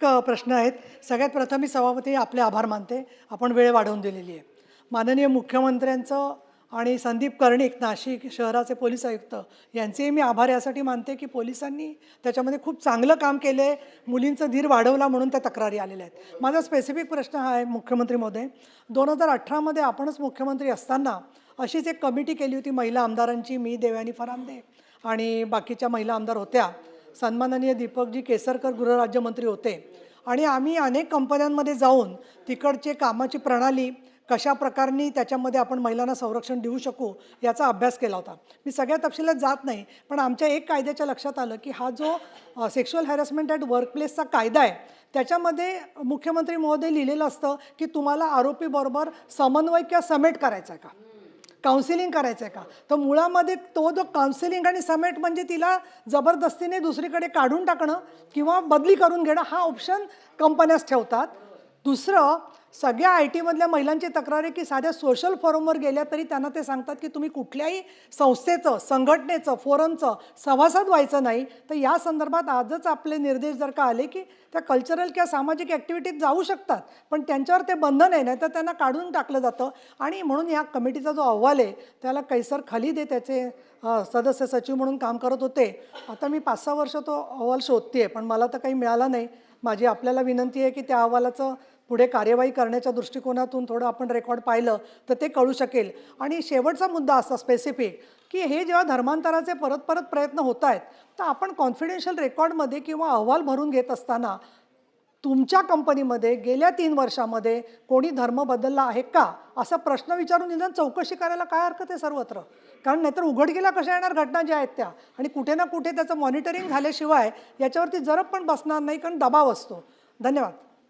प्रश्न आहेत. सगळ्यात प्रथम मी सभापती आपले आभार मानते, आपण वेळ वाढवून दिलेली आहे. माननीय मुख्यमंत्र्यांचं आणि संदीप कर्णिक नाशिक शहराचे पोलीस आयुक्त यांचेही मी आभार यासाठी मानते की पोलिसांनी त्याच्यामध्ये खूप चांगलं काम केलं आहे. मुलींचा धीर वाढवला म्हणून त्या तक्रारी आलेल्या आहेत. माझा स्पेसिफिक प्रश्न हा आहे मुख्यमंत्री महोदय, 2018मध्ये आपणच मुख्यमंत्री असताना अशीच एक कमिटी केली होती महिला आमदारांची, मी देवयानी फरांदे आणि बाकीच्या महिला आमदार होत्या. सन्माननीय दीपकजी केसरकर गृहराज्यमंत्री होते आणि आम्ही अनेक कंपन्यांमध्ये जाऊन तिकडचे कामाची प्रणाली कशा प्रकारे त्याच्यामध्ये आपण महिलांना संरक्षण देऊ शकू याचा अभ्यास केला होता. मी सगळ्या तपशिलात जात नाही, पण आमच्या एक कायद्याच्या लक्षात आलं की हा जो सेक्शुअल हॅरेसमेंट ॲट वर्कप्लेसचा कायदा आहे त्याच्यामध्ये मुख्यमंत्री महोदय लिहिलेलं असतं की तुम्हाला आरोपीबरोबर समन्वय किंवा समेट करायचा आहे का, काउन्सिलिंग करायचं आहे का. तर मुळामध्ये तो जो काउन्सिलिंग आणि समेट म्हणजे तिला जबरदस्तीने दुसरीकडे काढून टाकणं किंवा बदली करून घेणं हा ऑप्शन कंपन्याच ठेवतात. दुसरं, सगळ्या IT मधल्या महिलांची तक्रार आहे की साध्या सोशल फोरमवर गेल्या तरी त्यांना ते सांगतात की तुम्ही कुठल्याही संस्थेचं, संघटनेचं, फोरमचं सभासद व्हायचं नाही. तर या संदर्भात आजच आपले निर्देश जर का आले की त्या कल्चरल किंवा सामाजिक ॲक्टिव्हिटीत जाऊ शकतात, पण त्यांच्यावर ते बंधन आहे, नाही तर त्यांना काढून टाकलं जातं. आणि म्हणून या कमिटीचा जो अहवाल आहे त्याला कैसर खलीदे त्याचे सदस्य सचिव म्हणून काम करत होते. आता मी 5-6 वर्ष तो अहवाल शोधते आहे, पण मला तर काही मिळाला नाही. माझी आपल्याला विनंती आहे की त्या अहवालाचं पुढे कार्यवाही करण्याच्या दृष्टिकोनातून थोडं आपण रेकॉर्ड पाहिलं तर ते कळू शकेल. आणि शेवटचा मुद्दा असा स्पेसिफिक की हे जेव्हा धर्मांतराचे परत परत प्रयत्न होत आहेत तर आपण कॉन्फिडेन्शियल रेकॉर्डमध्ये किंवा अहवाल भरून घेत असताना तुमच्या कंपनीमध्ये गेल्या 3 वर्षामध्ये कोणी धर्म बदलला आहे का असा प्रश्न विचारून निदान चौकशी करायला काय हरकत आहे सर्वत्र. कारण नाहीतर उघडकीला कशा येणार घटना ज्या आहेत त्या, आणि कुठे ना कुठे त्याचं मॉनिटरिंग झाल्याशिवाय याच्यावरती जरब पण बसणार नाही, कारण दबाव असतो. धन्यवाद.